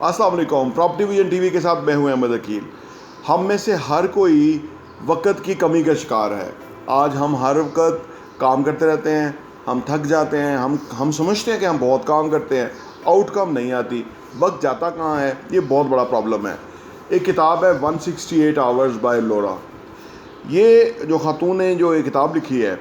السلام علیکم. Property vision T V کے ساتھ میں ہوں احمد عقیل. ہم میں سے ہر کوئی وقت کی کمی کا شکار ہے. آج ہم ہر وقت کام کرتے رہتے ہیں, ہم تھک جاتے ہیں, ہم سمجھتے ہیں کہ ہم بہت کام کرتے ہیں, آؤٹ کم نہیں آتی, وقت جاتا کہاں ہے. یہ بہت بڑا پرابلم ہے. ایک کتاب ہے 168 آورز بائی لورا. یہ جو خاتون نے جو یہ کتاب لکھی ہے,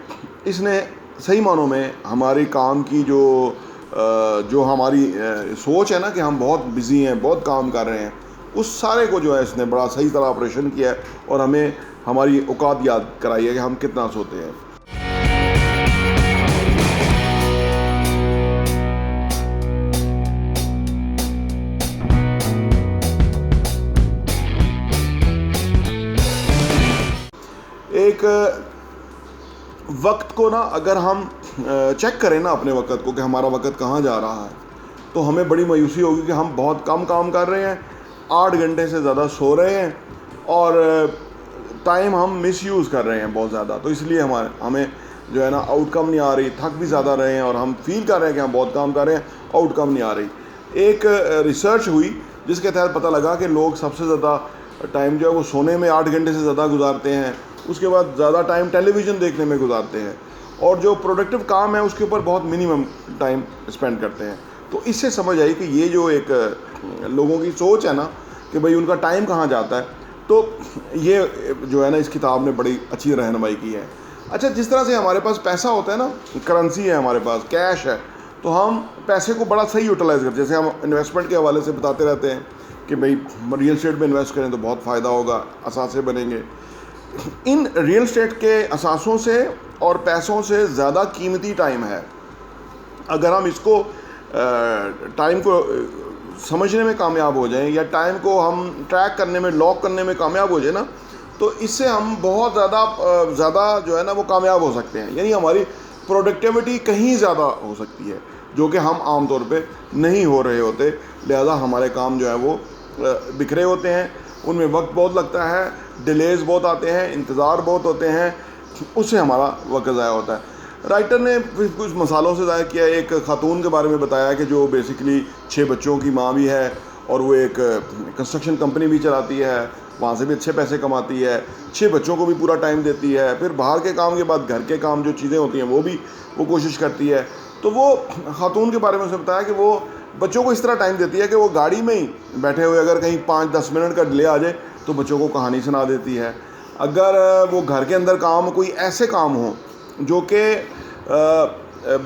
اس نے صحیح معنوں میں ہماری کام کی جو ہماری سوچ ہے نا کہ ہم بہت بزی ہیں, بہت کام کر رہے ہیں, اس سارے کو جو ہے اس نے بڑا صحیح طرح آپریشن کیا ہے اور ہمیں ہماری اوقات یاد کرائی ہے کہ ہم کتنا سوتے ہیں. ایک وقت کو نا اگر ہم چیک کریں نا اپنے وقت کو کہ ہمارا وقت کہاں جا رہا ہے, تو ہمیں بڑی مایوسی ہوگی کہ ہم بہت کام کر رہے ہیں, 8 گھنٹے سے زیادہ سو رہے ہیں اور ٹائم ہم مس یوز کر رہے ہیں بہت زیادہ. تو اس لیے ہمیں جو ہے نا آؤٹ کم نہیں آ رہی, تھک بھی زیادہ رہے ہیں اور ہم فیل کر رہے ہیں کہ ہم بہت کام کر رہے ہیں, آؤٹ کم نہیں آ رہی. ایک ریسرچ ہوئی جس کے تحت پتہ لگا کہ لوگ سب سے زیادہ ٹائم جو ہے وہ سونے میں 8 گھنٹے سے زیادہ گزارتے ہیں, اس کے بعد زیادہ ٹائم ٹیلی ویژن دیکھنے میں گزارتے ہیں, اور جو پروڈکٹیو کام ہے اس کے اوپر بہت منیمم ٹائم اسپینڈ کرتے ہیں. تو اس سے سمجھ آئی کہ یہ جو ایک لوگوں کی سوچ ہے نا کہ بھئی ان کا ٹائم کہاں جاتا ہے, تو یہ جو ہے نا اس کتاب نے بڑی اچھی رہنمائی کی ہے. اچھا, جس طرح سے ہمارے پاس پیسہ ہوتا ہے نا, کرنسی ہے ہمارے پاس, کیش ہے, تو ہم پیسے کو بڑا صحیح یوٹیلائز کرتے ہیں. جیسے ہم انویسٹمنٹ کے حوالے سے بتاتے رہتے ہیں کہ بھئی ریئل اسٹیٹ میں انویسٹ کریں تو بہت فائدہ ہوگا, اثاثے بنیں گے. ان ریئل اسٹیٹ کے اثاثوں سے اور پیسوں سے زیادہ قیمتی ٹائم ہے. اگر ہم اس کو ٹائم کو سمجھنے میں کامیاب ہو جائیں یا ٹائم کو ہم ٹریک کرنے میں, لاک کرنے میں کامیاب ہو جائیں نا, تو اس سے ہم بہت زیادہ جو ہے نا وہ کامیاب ہو سکتے ہیں. یعنی ہماری پروڈکٹیوٹی کہیں زیادہ ہو سکتی ہے جو کہ ہم عام طور پہ نہیں ہو رہے ہوتے. لہذا ہمارے کام جو ہے وہ بکھرے ہوتے ہیں, ان میں وقت بہت لگتا ہے, ڈیلیز بہت آتے ہیں, انتظار بہت ہوتے ہیں, اس سے ہمارا وقت ضائع ہوتا ہے. رائٹر نے کچھ مثالوں سے ضائع کیا. ایک خاتون کے بارے میں بتایا کہ جو بیسیکلی 6 بچوں کی ماں بھی ہے اور وہ ایک کنسٹرکشن کمپنی بھی چلاتی ہے, وہاں سے بھی اچھے پیسے کماتی ہے, 6 بچوں کو بھی پورا ٹائم دیتی ہے, پھر باہر کے کام کے بعد گھر کے کام جو چیزیں ہوتی ہیں وہ کوشش کرتی ہے. تو وہ خاتون کے بارے میں اسے بتایا کہ وہ بچوں کو اس طرح ٹائم دیتی ہے کہ وہ گاڑی میں ہی بیٹھے ہوئے اگر کہیں 5-10 منٹ کا ڈیلے آ جائے تو بچوں کو کہانی سنا دیتی ہے. اگر وہ گھر کے اندر کام کوئی ایسے کام ہوں جو کہ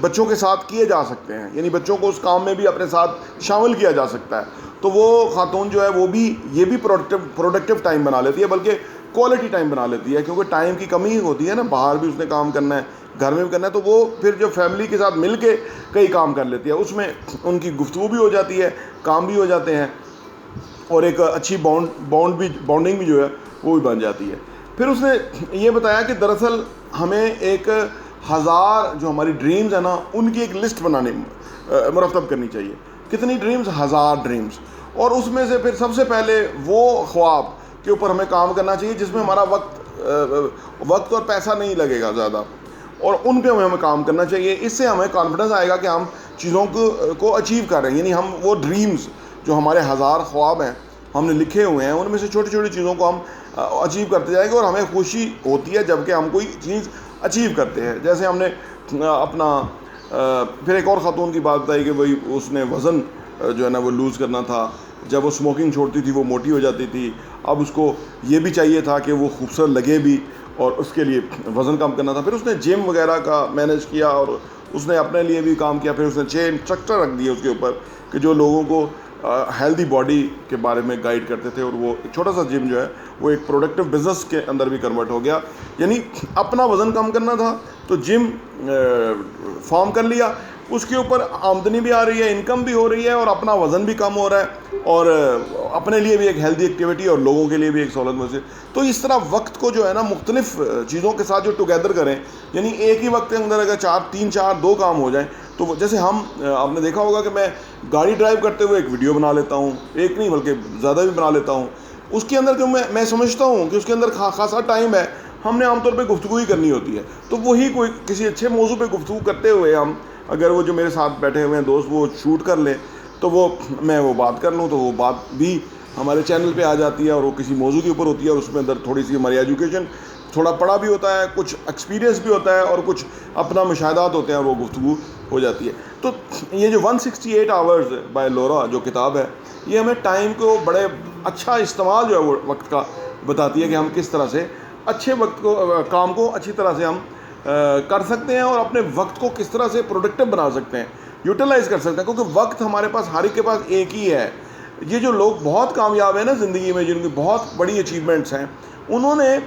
بچوں کے ساتھ کیے جا سکتے ہیں, یعنی بچوں کو اس کام میں بھی اپنے ساتھ شامل کیا جا سکتا ہے, تو وہ خاتون جو ہے وہ بھی یہ بھی پروڈکٹیو ٹائم بنا لیتی ہے, بلکہ کوالٹی ٹائم بنا لیتی ہے. کیونکہ ٹائم کی کمی ہوتی ہے نا, باہر بھی اس نے کام کرنا ہے, گھر میں بھی کرنا ہے, تو وہ پھر جو فیملی کے ساتھ مل کے کئی کام کر لیتی ہے, اس میں ان کی گفتگو بھی ہو جاتی ہے, کام بھی ہو جاتے ہیں, اور ایک اچھی بانڈنگ بھی جو ہے وہ بھی بن جاتی ہے. پھر اس نے یہ بتایا کہ دراصل ہمیں 1000 جو ہماری ڈریمز ہیں نا ان کی ایک لسٹ مرتب کرنی چاہیے. کتنی ڈریمز؟ 1000 ڈریمز. اور اس میں سے پھر سب سے پہلے وہ خواب کے اوپر ہمیں کام کرنا چاہیے جس میں ہمارا وقت اور پیسہ نہیں لگے گا زیادہ, اور ان پہ ہمیں کام کرنا چاہیے. اس سے ہمیں کانفیڈنس آئے گا کہ ہم چیزوں کو اچیو کر رہے ہیں. یعنی ہم وہ ڈریمز جو ہمارے 1000 خواب ہیں ہم نے لکھے ہوئے ہیں, ان میں سے چھوٹی چھوٹی چیزوں کو ہم اچیو کرتے جائیں گے, اور ہمیں خوشی ہوتی ہے جب کہ ہم کوئی چیز اچیو کرتے ہیں. جیسے ہم نے اپنا پھر ایک اور خاتون کی بات بتائی کہ بھئی اس نے وزن جو ہے نا وہ لوز کرنا تھا. جب وہ اسموکنگ چھوڑتی تھی وہ موٹی ہو جاتی تھی. اب اس کو یہ بھی چاہیے تھا کہ وہ خوبصورت لگے بھی, اور اس کے لیے وزن کم کرنا تھا. پھر اس نے جم وغیرہ کا مینیج کیا اور اس نے اپنے لیے بھی کام کیا. پھر اس نے 6 انسٹرکٹر رکھ دیے اس کے اوپر کہ جو لوگوں کو ہیلدی باڈی کے بارے میں گائیڈ کرتے تھے, اور وہ ایک چھوٹا سا جم جو ہے وہ ایک پروڈکٹیو بزنس کے اندر بھی کنورٹ ہو گیا. یعنی اپنا وزن کم کرنا تھا تو جم فارم کر لیا, اس کے اوپر آمدنی بھی آ رہی ہے, انکم بھی ہو رہی ہے, اور اپنا وزن بھی کم ہو رہا ہے, اور اپنے لیے بھی ایک ہیلدی ایکٹیویٹی اور لوگوں کے لیے بھی ایک سہولت محسوس. تو اس طرح وقت کو جو ہے نا مختلف چیزوں کے ساتھ جو ٹوگیدر کریں, یعنی ایک ہی وقت کے اندر اگر 2 کام ہو جائیں, تو جیسے آپ نے دیکھا ہوگا کہ میں گاڑی ڈرائیو کرتے ہوئے ایک ویڈیو بنا لیتا ہوں, ایک نہیں بلکہ زیادہ بھی بنا لیتا ہوں. اس کے اندر میں سمجھتا ہوں کہ اس کے اندر خاصا ٹائم ہے, ہم نے عام طور پہ گفتگو ہی کرنی ہوتی ہے, تو وہی کوئی کسی اچھے موضوع پہ گفتگو کرتے ہوئے ہم اگر وہ جو میرے ساتھ بیٹھے ہوئے ہیں دوست وہ شوٹ کر لیں, تو وہ میں وہ بات کر لوں تو وہ بات بھی ہمارے چینل پہ آ جاتی ہے اور وہ کسی موضوع کے اوپر ہوتی ہے اور اس میں اندر تھوڑی سی ہماری ایجوکیشن تھوڑا پڑھا بھی ہوتا ہے, کچھ ایکسپیرینس بھی ہوتا ہے اور کچھ اپنا مشاہدات ہوتے ہیں اور وہ گفتگو ہو جاتی ہے. تو یہ جو 168 آورز بائی لورا جو کتاب ہے یہ ہمیں ٹائم کو بڑے اچھا استعمال جو ہے وہ وقت کا بتاتی ہے کہ ہم کس طرح سے اچھے وقت کو کام کو اچھی طرح سے ہم کر سکتے ہیں اور اپنے وقت کو کس طرح سے پروڈکٹیو بنا سکتے ہیں, یوٹیلائز کر سکتے ہیں, کیونکہ وقت ہمارے پاس ہر ایک کے پاس ایک ہی ہے. یہ جو لوگ بہت کامیاب ہیں نا زندگی میں, جن کی بہت بڑی اچیومنٹس ہیں, انہوں نے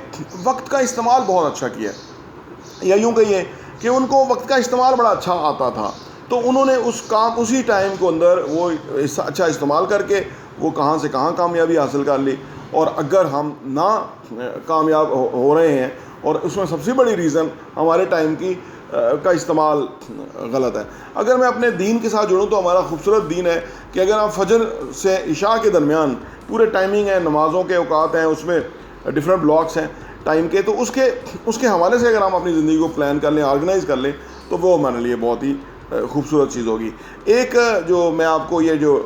وقت کا استعمال بہت اچھا کیا ہے, یا یوں کہیے کہ ان کو وقت کا استعمال بڑا اچھا آتا تھا, تو انہوں نے اس کام اسی ٹائم کو اندر وہ اچھا استعمال کر کے وہ کہاں سے کہاں کامیابی حاصل کر لی. اور اگر ہم نہ کامیاب ہو رہے ہیں اور اس میں سب سے بڑی ریزن ہمارے ٹائم کی کا استعمال غلط ہے. اگر میں اپنے دین کے ساتھ جڑوں تو ہمارا خوبصورت دین ہے کہ اگر آپ فجر سے عشاء کے درمیان پورے ٹائمنگ ہے, نمازوں کے اوقات ہیں, اس میں ڈفرینٹ بلاکس ہیں ٹائم کے, تو اس کے حوالے سے اگر ہم اپنی زندگی کو پلان کر لیں, آرگنائز کر لیں, تو وہ ہمارے لیے بہت ہی خوبصورت چیز ہوگی. ایک جو میں آپ کو یہ جو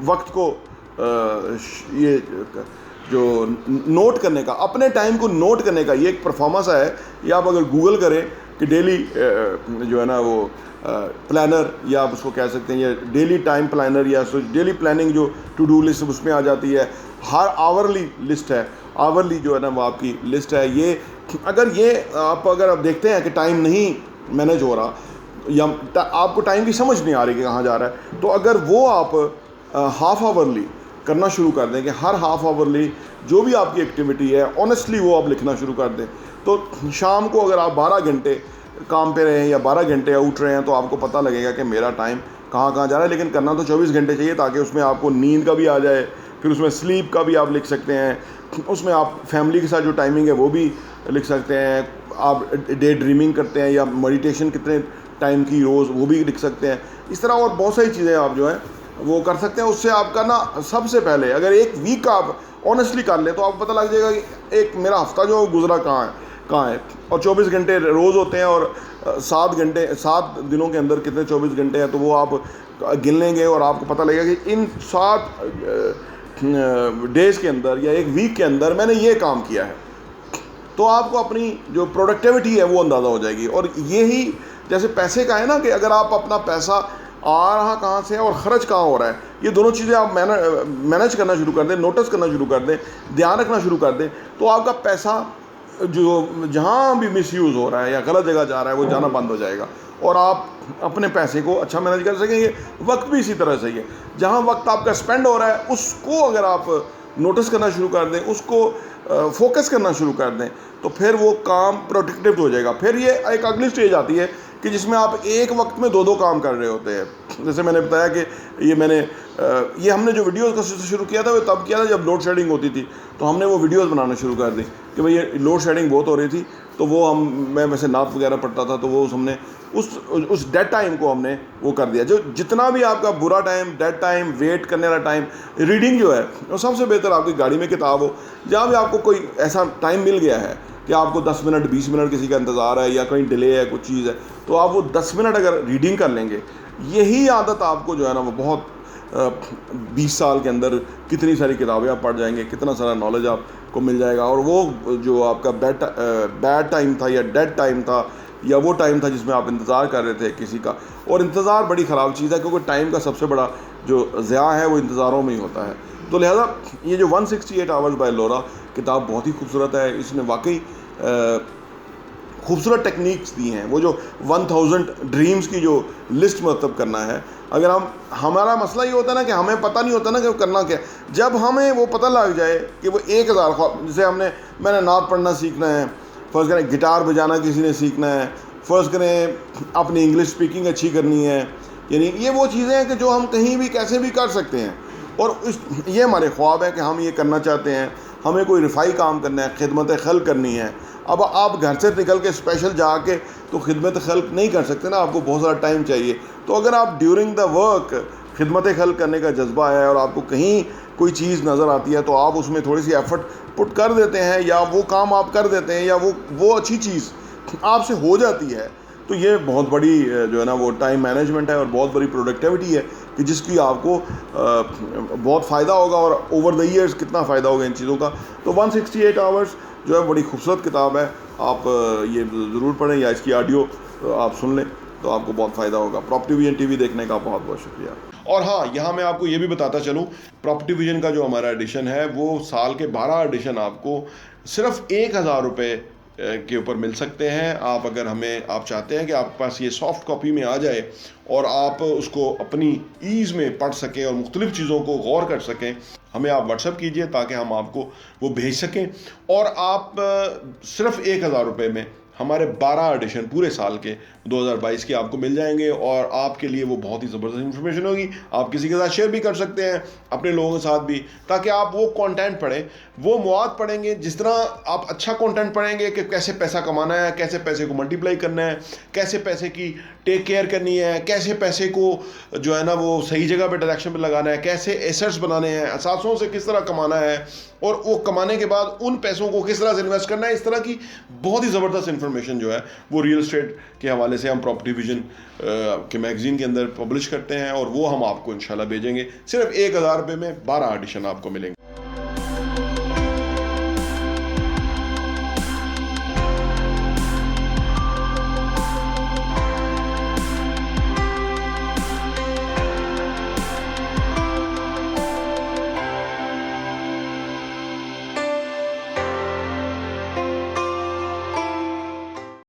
وقت کو یہ جو نوٹ کرنے کا, اپنے ٹائم کو نوٹ کرنے کا یہ ایک پرفارمنس ہے. یہ آپ اگر گوگل کریں کہ ڈیلی جو ہے نا وہ پلانر, یا آپ اس کو کہہ سکتے ہیں یہ ڈیلی ٹائم پلانر یا ڈیلی پلاننگ جو ٹو ڈو لسٹ اس میں آ جاتی ہے, ہر آورلی لسٹ ہے, آورلی جو ہے نا وہ آپ کی لسٹ ہے. یہ اگر آپ دیکھتے ہیں کہ ٹائم نہیں مینیج ہو رہا یا آپ کو ٹائم کی سمجھ نہیں آ رہی کہ کہاں جا رہا ہے, تو اگر وہ آپ ہاف آورلی کرنا شروع کر دیں کہ ہر ہاف آورلی جو بھی آپ کی ایکٹیویٹی ہے آنیسٹلی وہ آپ لکھنا شروع کر دیں, تو شام کو اگر آپ 12 گھنٹے کام پہ رہے ہیں یا 12 گھنٹے اٹھ رہے ہیں تو آپ کو پتہ لگے گا کہ میرا ٹائم کہاں جا رہا ہے. لیکن کرنا تو 24 گھنٹے چاہیے تاکہ اس میں آپ کو نیند کا بھی آ جائے, پھر اس میں سلیپ کا بھی آپ لکھ سکتے ہیں, اس میں آپ فیملی کے ساتھ جو ٹائمنگ ہے وہ بھی لکھ سکتے ہیں, آپ ڈے ڈریمنگ کرتے ہیں یا میڈیٹیشن کتنے ٹائم کی روز وہ بھی لکھ سکتے ہیں. اس طرح اور بہت ساری چیزیں آپ جو ہیں وہ کر سکتے ہیں. اس سے آپ کا نا سب سے پہلے اگر ایک ویک کا آپ آنیسٹلی کر لیں تو آپ کو پتہ لگ جائے گا کہ ایک میرا ہفتہ جو گزرا کہاں ہے. اور 24 گھنٹے روز ہوتے ہیں اور 7 دنوں کے اندر کتنے 24 گھنٹے ہیں, تو وہ آپ گن لیں گے اور آپ کو پتہ لگے گا کہ ان 7 ڈیز کے اندر یا ایک ویک کے اندر میں نے یہ کام کیا ہے. تو آپ کو اپنی جو پروڈکٹیوٹی ہے وہ اندازہ ہو جائے گی. اور یہی جیسے پیسے کا ہے نا کہ اگر آپ اپنا پیسہ آ رہا کہاں سے ہے اور خرچ کہاں ہو رہا ہے, یہ دونوں چیزیں آپ مینیج کرنا شروع کر دیں, نوٹس کرنا شروع کر دیں, دھیان رکھنا شروع کر دیں, تو آپ کا پیسہ جو جہاں بھی مس یوز ہو رہا ہے یا غلط جگہ جا رہا ہے وہ جانا بند ہو جائے گا اور آپ اپنے پیسے کو اچھا مینیج کر سکیں گے. وقت بھی اسی طرح سے ہی ہے, جہاں وقت آپ کا اسپینڈ ہو رہا ہے اس کو اگر آپ نوٹس کرنا شروع کر دیں, اس کو فوکس کرنا شروع کر دیں, تو پھر وہ کام پروڈکٹیو ہو جائے گا. پھر یہ ایک اگلی سٹیج آتی ہے کہ جس میں آپ ایک وقت میں 2 کام کر رہے ہوتے ہیں. جیسے میں نے بتایا کہ یہ ہم نے جو ویڈیوز کا سلسلہ شروع کیا تھا وہ تب کیا تھا جب لوڈ شیڈنگ ہوتی تھی, تو ہم نے وہ ویڈیوز بنانا شروع کر دی کہ بھئی یہ لوڈ شیڈنگ بہت ہو رہی تھی, تو وہ میں ویسے نعت وغیرہ پڑھتا تھا, تو وہ ہم نے اس ڈیڈ ٹائم کو ہم نے وہ کر دیا. جتنا بھی آپ کا برا ٹائم, ڈیڈ ٹائم, ویٹ کرنے والا ٹائم, ریڈنگ جو ہے وہ سب سے بہتر آپ کی گاڑی میں کتاب ہو, جہاں بھی آپ کو کوئی ایسا ٹائم مل گیا ہے کہ آپ کو 10 منٹ 20 منٹ کسی کا انتظار ہے یا کہیں ڈیلے ہے کچھ چیز ہے, تو آپ وہ 10 منٹ اگر ریڈنگ کر لیں گے, یہی عادت آپ کو جو ہے نا وہ بہت 20 سال کے اندر کتنی ساری کتابیں آپ پڑھ جائیں گے, کتنا سارا نالج آپ کو مل جائے گا. اور وہ جو آپ کا بیڈ ٹائم تھا یا ڈیڈ ٹائم تھا یا وہ ٹائم تھا جس میں آپ انتظار کر رہے تھے کسی کا, اور انتظار بڑی خراب چیز ہے کیونکہ ٹائم کا سب سے بڑا جو ضیاع ہے وہ انتظاروں میں ہی ہوتا ہے. تو لہذا یہ جو 168 آورز بائی لورا کتاب بہت ہی خوبصورت ہے. اس نے واقعی خوبصورت ٹیکنیکس دی ہیں. وہ جو 1000 ڈریمز کی جو لسٹ مرتب کرنا ہے, اگر ہمارا مسئلہ یہ ہوتا ہے نا کہ ہمیں پتہ نہیں ہوتا نا کہ کرنا کیا, جب ہمیں وہ پتہ لگ جائے کہ وہ 1000 خواب, جسے میں نے نعت پڑھنا سیکھنا ہے, فرض کریں گٹار بجانا کسی نے سیکھنا ہے, فرض کریں اپنی انگلش اسپیکنگ اچھی کرنی ہے, یعنی یہ وہ چیزیں ہیں کہ جو ہم کہیں بھی کیسے بھی کر سکتے ہیں, اور یہ ہمارے خواب ہے کہ ہم یہ کرنا چاہتے ہیں. ہمیں کوئی رفائی کام کرنا ہے, خدمت خلق کرنی ہے. اب آپ گھر سے نکل کے اسپیشل جا کے تو خدمت خلق نہیں کر سکتے نا, آپ کو بہت سارا ٹائم چاہیے. تو اگر آپ ڈیورنگ دا ورک خدمت خلق کرنے کا جذبہ ہے اور آپ کو کہیں کوئی چیز نظر آتی ہے تو آپ اس میں تھوڑی سی ایفرٹ پٹ کر دیتے ہیں, یا وہ کام آپ کر دیتے ہیں, یا وہ اچھی چیز آپ سے ہو جاتی ہے, تو یہ بہت بڑی جو ہے نا وہ ٹائم مینجمنٹ ہے اور بہت بڑی پروڈکٹیوٹی ہے کہ جس کی آپ کو بہت فائدہ ہوگا اور اوور دا ایئرس کتنا فائدہ ہوگا ان چیزوں کا. تو 168 آورس جو ہے بڑی خوبصورت کتاب ہے, آپ یہ ضرور پڑھیں یا اس کی آڈیو آپ سن لیں تو آپ کو بہت فائدہ ہوگا. پراپرٹی ویژن ٹی وی دیکھنے کا بہت بہت شکریہ. اور ہاں, یہاں میں آپ کو یہ بھی بتاتا چلوں, پراپرٹی ویژن کا جو ہمارا ایڈیشن ہے وہ سال کے 12 ایڈیشن آپ کو صرف 1000 روپے کے اوپر مل سکتے ہیں. آپ اگر آپ چاہتے ہیں کہ آپ کے پاس یہ سافٹ کاپی میں آ جائے اور آپ اس کو اپنی ایز میں پڑھ سکیں اور مختلف چیزوں کو غور کر سکیں, ہمیں آپ واٹس ایپ کیجئے تاکہ ہم آپ کو وہ بھیج سکیں. اور آپ صرف 1000 روپے میں ہمارے 12 ایڈیشن پورے سال کے 2022 کے آپ کو مل جائیں گے, اور آپ کے لیے وہ بہت ہی زبردست انفارمیشن ہوگی. آپ کسی کے ساتھ شیئر بھی کر سکتے ہیں, اپنے لوگوں کے ساتھ بھی, تاکہ آپ وہ کانٹینٹ پڑھیں, وہ مواد پڑھیں گے. جس طرح آپ اچھا کانٹینٹ پڑھیں گے کہ کیسے پیسہ کمانا ہے, کیسے پیسے کو ملٹیپلائی کرنا ہے, کیسے پیسے کی ٹیک کیئر کرنی ہے, کیسے پیسے کو جو ہے نا وہ صحیح جگہ پہ ڈائریکشن پہ لگانا ہے, کیسے ایسٹس بنانے ہیں, اثاثوں سے کس طرح کمانا ہے, اور وہ کمانے کے بعد ان پیسوں کو کس طرح سے انویسٹ کرنا ہے, اس طرح کی بہت ہی زبردست انفارمیشن جو ہے وہ ریئل اسٹیٹ کے حوالے سے ہم پراپرٹی ویژن کے میگزین کے اندر پبلش کرتے ہیں, اور وہ ہم آپ کو انشاءاللہ بھیجیں گے. صرف 1000 روپے میں 12 ایڈیشن آپ کو ملیں گے.